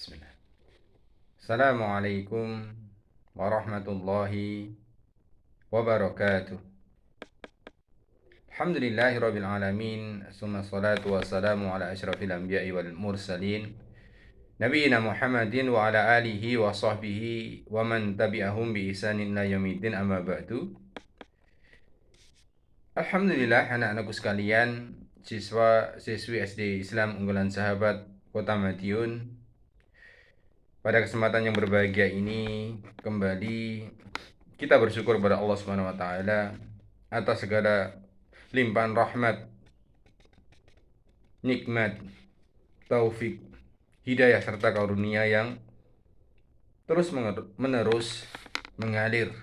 Bismillah. Assalamualaikum warahmatullahi wabarakatuh. Alhamdulillahirabbil alamin. Summa salatu wassalamu ala asyrafil anbiya'i wal mursalin. Nabiyina Muhammadin wa ala alihi wa sahbihi wa man tabi'ahum bi ihsanin ila yaumiddin, amma ba'du. Alhamdulillah, anak-anakku sekalian, siswa-siswi SD Islam Unggulan Sahabat Kota Madiun. Pada kesempatan yang berbahagia ini, kembali kita bersyukur kepada Allah Subhanahu wa taala atas segala limpahan rahmat, nikmat, taufik, hidayah serta karunia yang terus menerus mengalir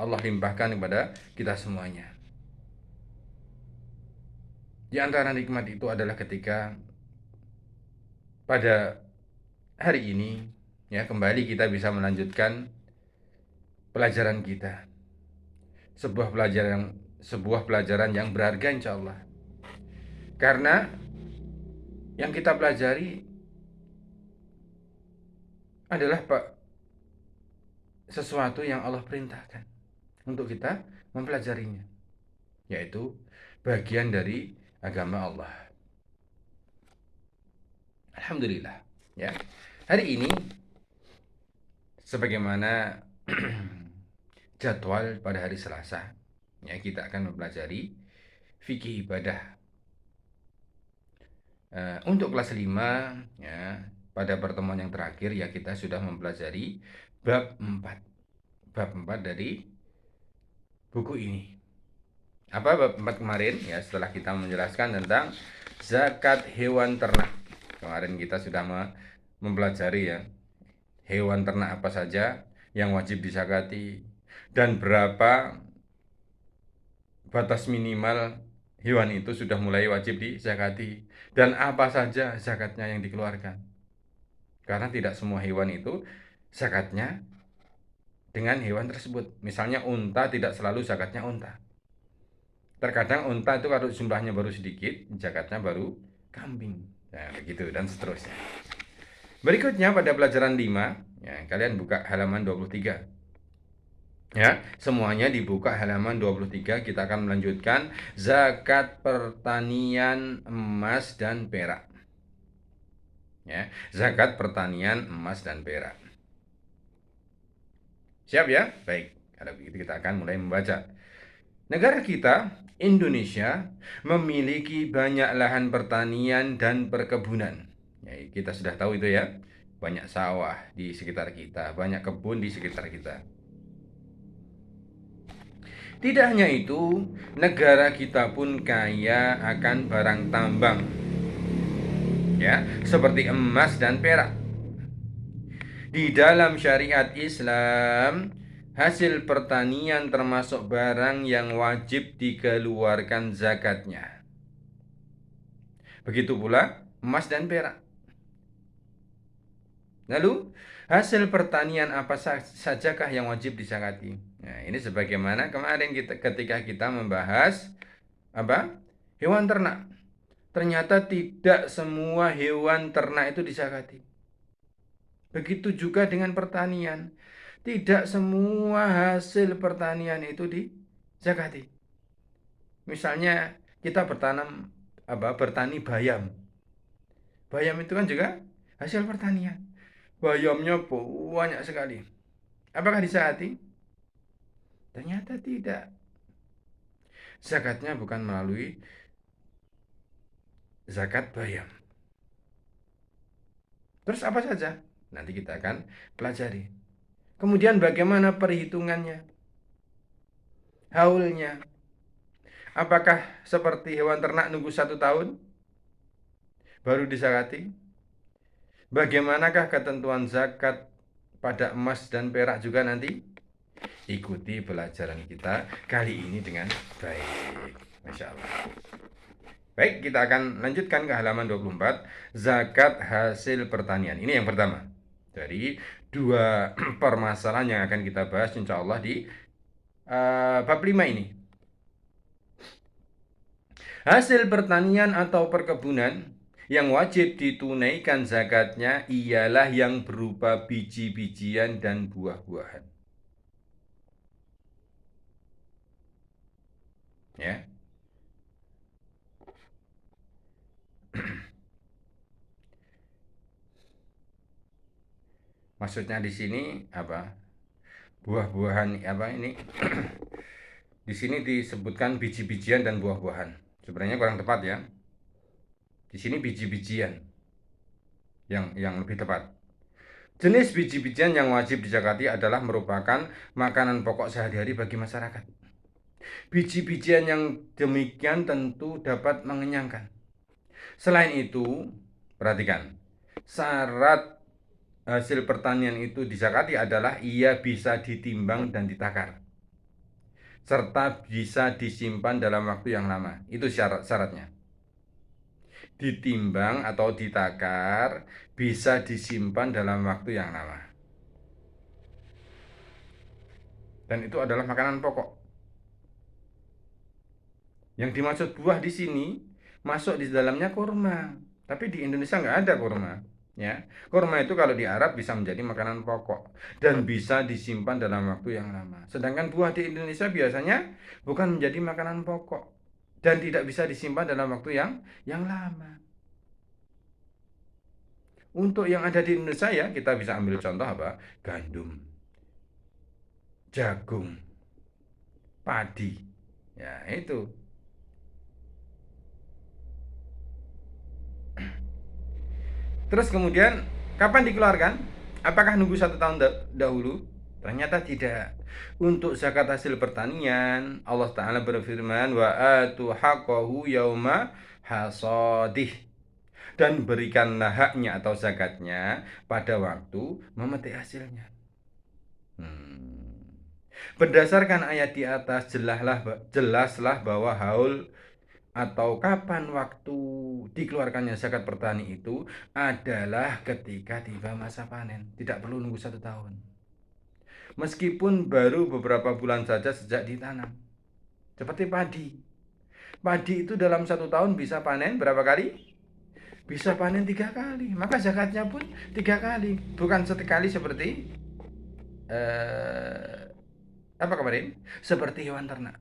Allah limpahkan kepada kita semuanya. Di antara nikmat itu adalah ketika pada hari ini kembali kita bisa melanjutkan pelajaran kita. Sebuah pelajaran yang berharga insyaallah. Karena yang kita pelajari adalah sesuatu yang Allah perintahkan untuk kita mempelajarinya, yaitu bagian dari agama Allah. Alhamdulillah, ya. Hari ini sebagaimana jadwal pada hari Selasa, kita akan mempelajari fikih ibadah. Untuk kelas 5, pada pertemuan yang terakhir kita sudah mempelajari bab 4 dari buku ini. Apa bab 4 kemarin? Setelah kita menjelaskan tentang zakat hewan ternak. Kemarin kita sudah mempelajari hewan ternak apa saja yang wajib dizakati dan berapa batas minimal hewan itu sudah mulai wajib dizakati dan apa saja zakatnya yang dikeluarkan. Karena tidak semua hewan itu zakatnya dengan hewan tersebut. Misalnya unta tidak selalu zakatnya unta. Terkadang unta itu kalau jumlahnya baru sedikit, zakatnya baru kambing. Begitu dan seterusnya. Berikutnya pada pelajaran 5, kalian buka halaman 23. Semuanya dibuka halaman 23. Kita akan melanjutkan zakat pertanian emas dan perak. Zakat pertanian emas dan perak. Siap ya? Baik. Kalau begitu kita akan mulai membaca. Negara kita, Indonesia, memiliki banyak lahan pertanian dan perkebunan. Kita sudah tahu itu ya. Banyak sawah di sekitar kita, banyak kebun di sekitar kita. Tidak hanya itu, negara kita pun kaya akan barang tambang, seperti emas dan perak. Di dalam syariat Islam, hasil pertanian termasuk barang yang wajib dikeluarkan zakatnya. Begitu pula emas dan perak. Lalu, hasil pertanian apa sajakah yang wajib dizakati? Ini sebagaimana kemarin ketika kita membahas hewan ternak. Ternyata tidak semua hewan ternak itu dizakati. Begitu juga dengan pertanian. Tidak semua hasil pertanian itu dizakati. Misalnya kita bertani bayam. Bayam itu kan juga hasil pertanian. Bayamnya banyak sekali. Apakah dizakati? Ternyata tidak. Zakatnya bukan melalui zakat bayam. Terus apa saja? Nanti kita akan pelajari. Kemudian bagaimana perhitungannya? Haulnya. Apakah seperti hewan ternak nunggu 1 tahun baru dizakati? Bagaimanakah ketentuan zakat pada emas dan perak juga nanti? Ikuti pelajaran kita kali ini dengan baik. Masya Allah. Baik, kita akan lanjutkan ke halaman 24. Zakat hasil pertanian. Ini yang pertama dari 2 permasalahan yang akan kita bahas insya Allah di bab 5 ini. Hasil pertanian atau perkebunan Yang wajib ditunaikan zakatnya ialah yang berupa biji-bijian dan buah-buahan. Ya. Maksudnya di sini apa? Buah-buahan apa ini? Di sini disebutkan biji-bijian dan buah-buahan. Sebenarnya kurang tepat ya. Di sini biji-bijian yang lebih tepat. Jenis biji-bijian yang wajib dizakati adalah merupakan makanan pokok sehari-hari bagi masyarakat. Biji-bijian yang demikian tentu dapat mengenyangkan. Selain itu, perhatikan, syarat hasil pertanian itu dizakati adalah ia bisa ditimbang dan ditakar, serta bisa disimpan dalam waktu yang lama. Itu syaratnya. Ditimbang atau ditakar, bisa disimpan dalam waktu yang lama. Dan itu adalah makanan pokok. Yang dimaksud buah di sini masuk di dalamnya kurma, tapi di Indonesia nggak ada kurma. Ya, kurma itu kalau di Arab bisa menjadi makanan pokok dan bisa disimpan dalam waktu yang lama. Sedangkan buah di Indonesia biasanya bukan menjadi makanan pokok dan tidak bisa disimpan dalam waktu yang lama. Untuk yang ada di Indonesia ya kita bisa ambil contoh apa? Gandum, jagung, padi. Ya, itu. Terus kemudian kapan dikeluarkan? Apakah nunggu 1 tahun dahulu? Ternyata tidak. Untuk zakat hasil pertanian, Allah Ta'ala berfirman, wa atu haqqahu yauma hasadih. Dan berikanlah haknya atau zakatnya pada waktu memetik hasilnya. Berdasarkan ayat di atas, jelaslah bahwa haul atau kapan waktu dikeluarkannya zakat petani itu adalah ketika tiba masa panen. Tidak perlu nunggu 1 tahun. Meskipun baru beberapa bulan saja sejak ditanam. Seperti padi. Padi itu dalam 1 tahun bisa panen berapa kali? Bisa panen 3 kali. Maka zakatnya pun 3 kali. Bukan sekali seperti apa kemarin? Seperti hewan ternak.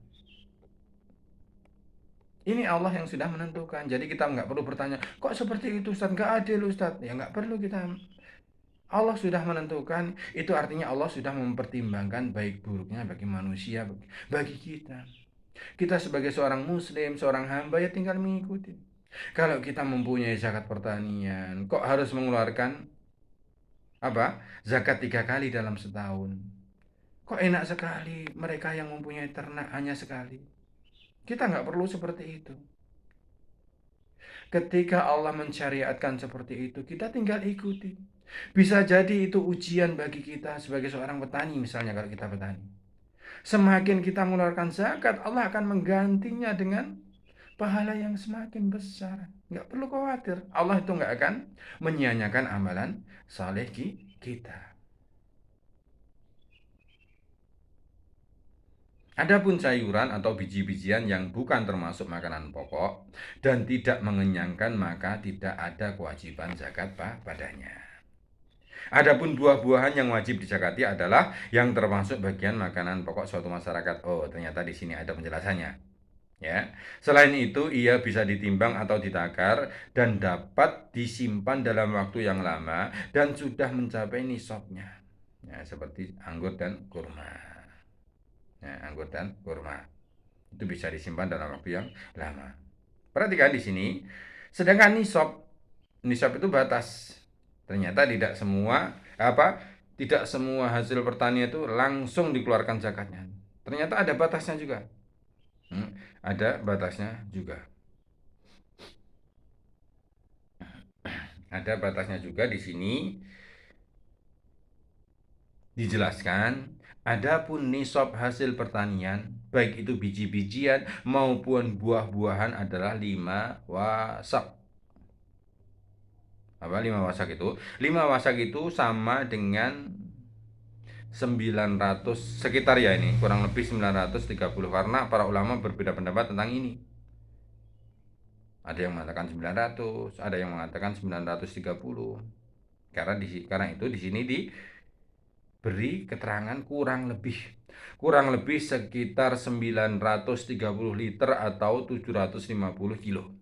Ini Allah yang sudah menentukan. Jadi kita nggak perlu bertanya, kok seperti itu Ustaz? Nggak adil Ustaz. Ya nggak perlu kita. Allah sudah menentukan. Itu artinya Allah sudah mempertimbangkan baik buruknya bagi manusia, bagi kita. Kita sebagai seorang muslim, seorang hamba ya tinggal mengikuti. Kalau kita mempunyai zakat pertanian, kok harus mengeluarkan apa? Zakat 3 kali dalam setahun. Kok enak sekali mereka yang mempunyai ternak hanya sekali. Kita nggak perlu seperti itu. Ketika Allah mensyariatkan seperti itu, kita tinggal ikuti. Bisa jadi itu ujian bagi kita sebagai seorang petani, misalnya kalau kita petani. Semakin kita mengeluarkan zakat, Allah akan menggantinya dengan pahala yang semakin besar. Nggak perlu khawatir. Allah itu nggak akan menyia-nyiakan amalan saleh kita. Adapun sayuran atau biji-bijian yang bukan termasuk makanan pokok dan tidak mengenyangkan, maka tidak ada kewajiban zakat padanya. Adapun buah-buahan yang wajib dizakati adalah yang termasuk bagian makanan pokok suatu masyarakat. Oh, ternyata di sini ada penjelasannya. Ya. Selain itu, ia bisa ditimbang atau ditakar dan dapat disimpan dalam waktu yang lama dan sudah mencapai nisabnya. Ya, seperti anggur dan kurma. Ya, anggur dan kurma itu bisa disimpan dalam waktu yang lama. Perhatikan di sini, sedangkan nisab itu batas. Ternyata tidak semua hasil pertanian itu langsung dikeluarkan zakatnya. Ternyata ada batasnya juga. Ada batasnya juga. Ada batasnya juga di sini dijelaskan. Adapun nisab hasil pertanian, baik itu biji-bijian maupun buah-buahan adalah 5 wasak. Apa 5 wasak itu? 5 wasak itu sama dengan 900 sekitar ya, ini kurang lebih 930 karena para ulama berbeda pendapat tentang ini. Ada yang mengatakan 900, ada yang mengatakan 930. Karena itu di sini diberi keterangan kurang lebih sekitar 930 liter atau 750 kilo.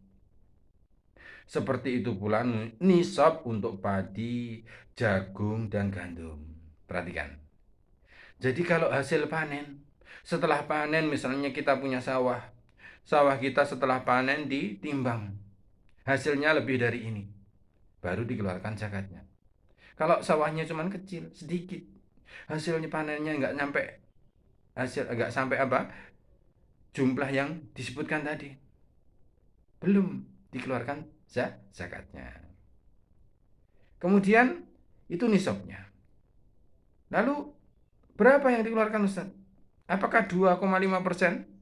Seperti itu pula nisab untuk padi, jagung, dan gandum. Perhatikan. Jadi kalau hasil panen, setelah panen misalnya kita punya sawah. Sawah kita setelah panen ditimbang. Hasilnya lebih dari ini. Baru dikeluarkan zakatnya. Kalau sawahnya cuma kecil, sedikit. Hasilnya panennya nggak sampai apa? Jumlah yang disebutkan tadi. Belum dikeluarkan zakatnya. Kemudian itu nisabnya. Lalu berapa yang dikeluarkan Ustaz? Apakah 2,5%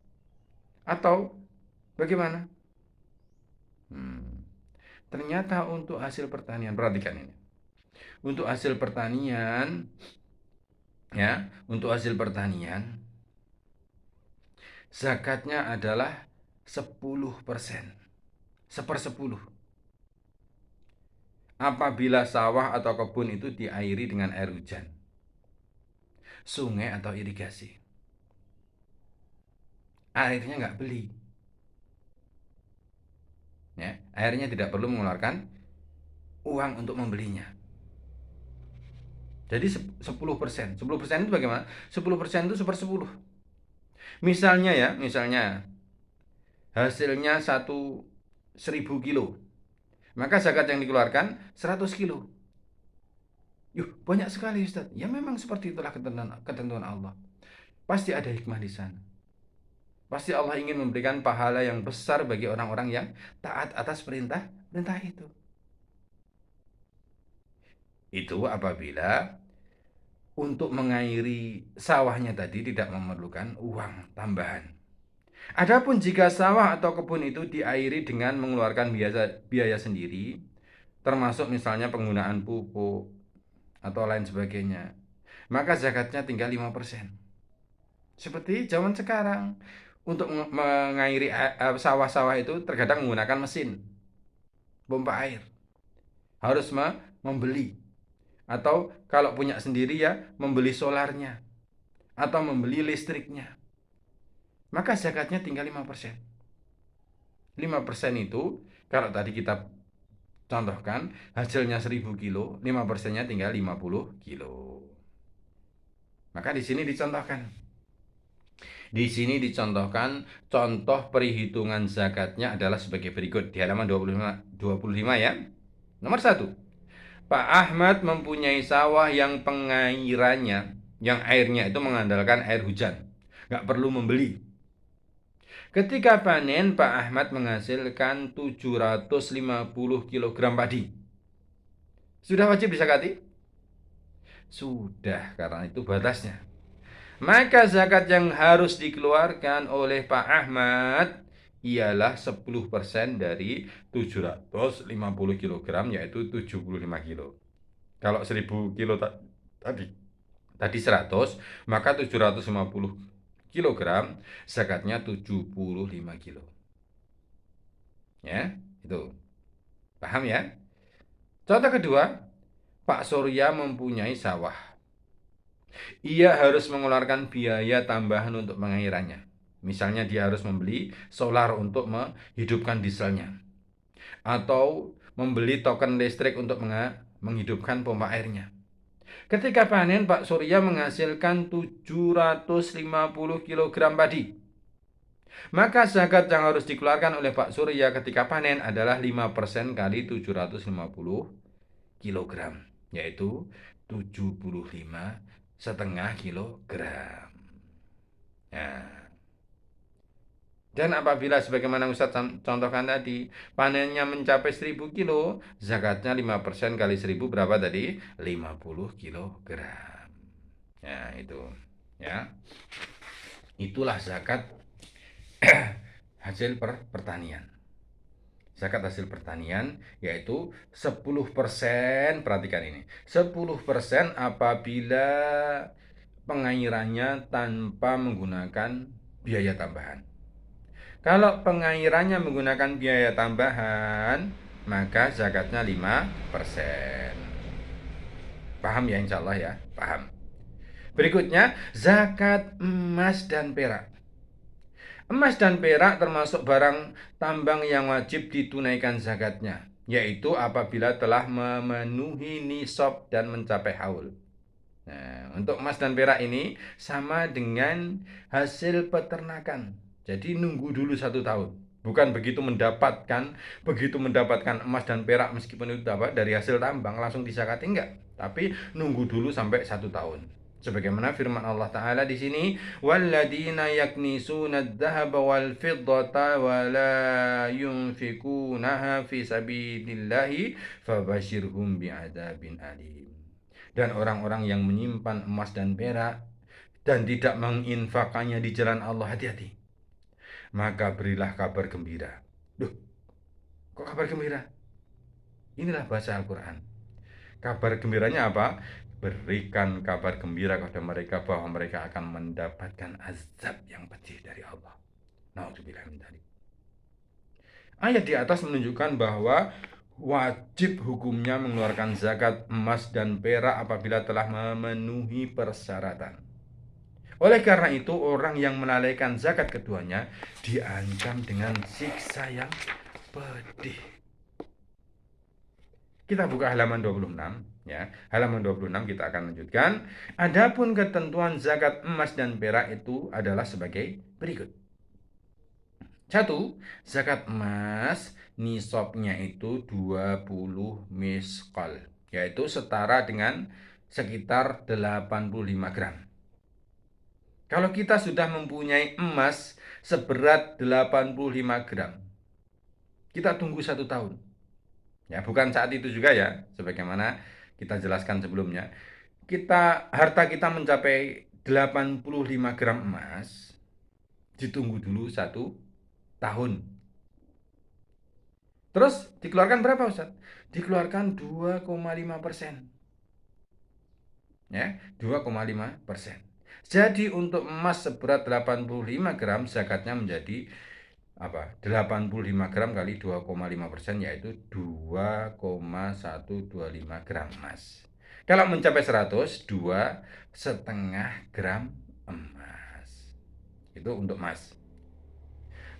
atau bagaimana? Ternyata untuk hasil pertanian, perhatikan ini. Untuk hasil pertanian, ya, untuk hasil pertanian, zakatnya adalah 10%, 1/10. Apabila sawah atau kebun itu diairi dengan air hujan, sungai atau irigasi, airnya nggak beli, ya, airnya tidak perlu mengeluarkan uang untuk membelinya. Jadi 10%, 10% itu bagaimana? 10% itu 1/10. Misalnya hasilnya 1.000 kilo, maka zakat yang dikeluarkan 100 kilo. Yuh, banyak sekali Ustaz. Ya memang seperti itulah ketentuan Allah. Pasti ada hikmah di sana. Pasti Allah ingin memberikan pahala yang besar bagi orang-orang yang taat atas perintah itu. Itu apabila untuk mengairi sawahnya tadi tidak memerlukan uang tambahan. Adapun jika sawah atau kebun itu diairi dengan mengeluarkan biaya sendiri, termasuk misalnya penggunaan pupuk atau lain sebagainya, maka zakatnya tinggal 5%. Seperti zaman sekarang, untuk mengairi sawah-sawah itu terkadang menggunakan mesin pompa air. Harus membeli, atau kalau punya sendiri ya membeli solarnya atau membeli listriknya. Maka zakatnya tinggal 5%. 5% itu kalau tadi kita contohkan hasilnya 1.000 kilo, 5%-nya tinggal 50 kilo. Maka di sini dicontohkan contoh perhitungan zakatnya adalah sebagai berikut di halaman 25 ya. Nomor 1. Pak Ahmad mempunyai sawah yang pengairannya, yang airnya itu mengandalkan air hujan, nggak perlu membeli. Ketika panen, Pak Ahmad menghasilkan 750 kg padi. Sudah wajib disakati? Sudah, karena itu batasnya. Maka zakat yang harus dikeluarkan oleh Pak Ahmad ialah 10% dari 750 kg, yaitu 75 kilo. Kalau 1.000 kilo tadi 100, maka 750 kilogram zakatnya 75 kilo. Ya, itu. Paham ya? Contoh kedua, Pak Surya mempunyai sawah. Ia harus mengeluarkan biaya tambahan untuk pengairannya. Misalnya dia harus membeli solar untuk menghidupkan dieselnya, atau membeli token listrik untuk menghidupkan pompa airnya. Ketika panen, Pak Surya menghasilkan 750 kg padi. Maka zakat yang harus dikeluarkan oleh Pak Surya ketika panen adalah 5% kali 750 kg, yaitu 75,5 kilogram. Nah, dan apabila sebagaimana Ustaz contohkan tadi, panennya mencapai 1.000 kilo, zakatnya 5% kali 1.000 berapa tadi? 50 kilogram. Nah, itu. Ya. Itulah zakat hasil pertanian. Zakat hasil pertanian yaitu 10%, perhatikan ini. 10% apabila pengairannya tanpa menggunakan biaya tambahan. Kalau pengairannya menggunakan biaya tambahan, maka zakatnya 5%. Paham ya, insya Allah ya? Paham. Berikutnya, zakat emas dan perak. Emas dan perak termasuk barang tambang yang wajib ditunaikan zakatnya, yaitu apabila telah memenuhi nisab dan mencapai haul. Nah, untuk emas dan perak ini sama dengan hasil peternakan. Jadi nunggu dulu 1 tahun. Bukan begitu mendapatkan emas dan perak meskipun itu dari hasil tambang langsung disakati, enggak. Tapi nunggu dulu sampai 1 tahun. Sebagaimana firman Allah Ta'ala di sini, walladzina yaknisuna adz-dzahaba wal fiddata wa la yunfikunaha fi sabilillahi fabashirhum bi'adzabin alim. Dan orang-orang yang menyimpan emas dan perak dan tidak menginfakannya di jalan Allah, hati-hati. Maka berilah kabar gembira. Duh, kok kabar gembira? Inilah bahasa Al-Quran. Kabar gembiranya apa? Berikan kabar gembira kepada mereka bahwa mereka akan mendapatkan azab yang pedih dari Allah. Na'udzubillah min dzalik. Ayat di atas menunjukkan bahwa wajib hukumnya mengeluarkan zakat emas dan perak apabila telah memenuhi persyaratan. Oleh karena itu, orang yang melalaikan zakat keduanya diancam dengan siksa yang pedih. Kita buka halaman 26 ya. Halaman 26 kita akan lanjutkan. Adapun ketentuan zakat emas dan perak itu adalah sebagai berikut. 1. Zakat emas nisabnya itu 20 misqal, yaitu setara dengan sekitar 85 gram. Kalau kita sudah mempunyai emas seberat 85 gram, kita tunggu 1 tahun. Ya, bukan saat itu juga ya, sebagaimana kita jelaskan sebelumnya. Harta kita mencapai 85 gram emas, ditunggu dulu 1 tahun. Terus dikeluarkan berapa, Ustaz? Dikeluarkan 2,5%. Ya, 2,5%. Jadi untuk emas seberat 85 gram zakatnya menjadi 85 gram kali 2,5%, yaitu 2,125 gram emas. Kalau mencapai 100, 2,5 gram emas. Itu untuk emas.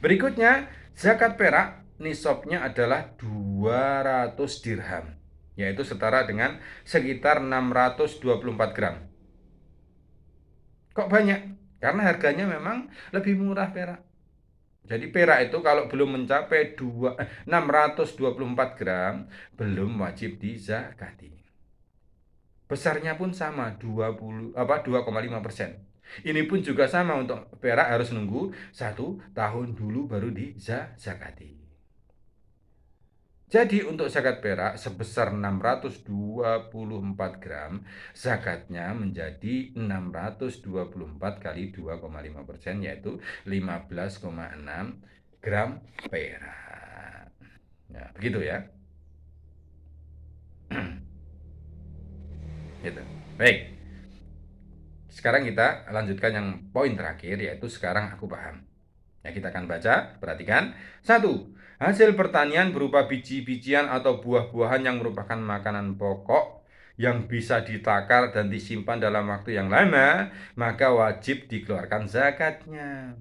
Berikutnya, zakat perak nisabnya adalah 200 dirham, yaitu setara dengan sekitar 624 gram. Kok banyak? Karena harganya memang lebih murah perak. Jadi perak itu kalau belum mencapai 624 gram belum wajib dizakati. Besarnya pun sama 2,5%. Ini pun juga sama, untuk perak harus nunggu 1 tahun dulu baru dizakati. Jadi untuk zakat perak sebesar 624 gram, zakatnya menjadi 624 kali 2,5%, yaitu 15,6 gram perak. Nah, begitu ya. Gitu. Baik. Sekarang kita lanjutkan yang poin terakhir, yaitu sekarang aku paham. Ya, kita akan baca, perhatikan. 1. Hasil pertanian berupa biji-bijian atau buah-buahan yang merupakan makanan pokok yang bisa ditakar dan disimpan dalam waktu yang lama, maka wajib dikeluarkan zakatnya.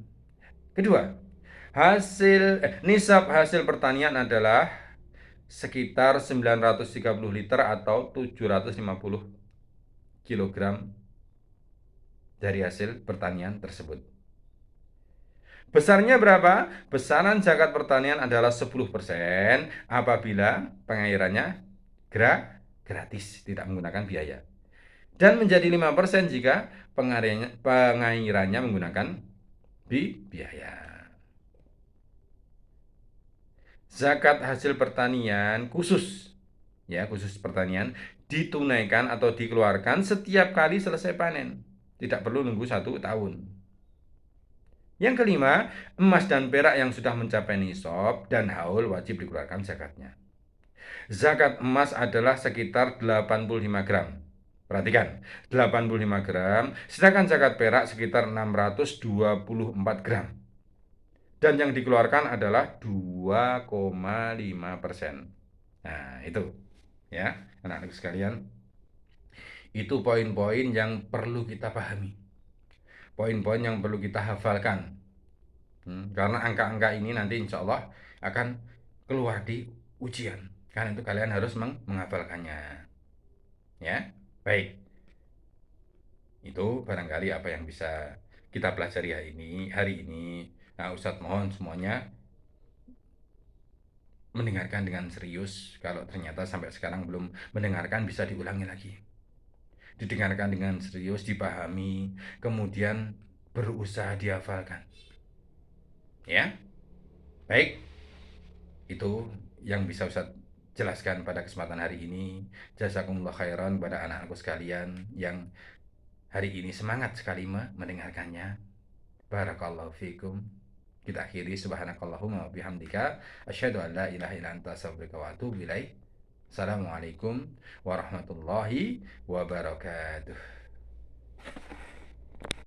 Kedua, nisab hasil pertanian adalah sekitar 930 liter atau 750 kilogram dari hasil pertanian tersebut. Besarnya berapa? Besaran zakat pertanian adalah 10% apabila pengairannya gratis, tidak menggunakan biaya. Dan menjadi 5% jika pengairannya menggunakan biaya. Zakat hasil pertanian khusus pertanian ditunaikan atau dikeluarkan setiap kali selesai panen. Tidak perlu nunggu 1 tahun. Yang kelima, emas dan perak yang sudah mencapai nisab dan haul wajib dikeluarkan zakatnya. Zakat emas adalah sekitar 85 gram. Perhatikan, 85 gram, sedangkan zakat perak sekitar 624 gram. Dan yang dikeluarkan adalah 2,5%. Nah, itu ya, anak-anak sekalian, itu poin-poin yang perlu kita pahami. Poin-poin yang perlu kita hafalkan. Karena angka-angka ini nanti insya Allah akan keluar di ujian. Karena itu kalian harus menghafalkannya. Ya, baik. Itu barangkali apa yang bisa kita pelajari hari ini. Nah, Ustadz mohon semuanya mendengarkan dengan serius. Kalau ternyata sampai sekarang belum mendengarkan, bisa diulangi lagi. Didengarkan dengan serius, dipahami, kemudian berusaha dihafalkan. Ya, baik. Itu yang bisa Ustaz jelaskan pada kesempatan hari ini. Jazakumullah khairan pada anak-anakku sekalian yang hari ini semangat sekali mendengarkannya. Barakallahu fikum. Kita akhiri subhanakallahumma wa bihamdika asyhadu an la ilaha illa anta astaghfiruka wa atubu ilaik. Assalamualaikum warahmatullahi wabarakatuh.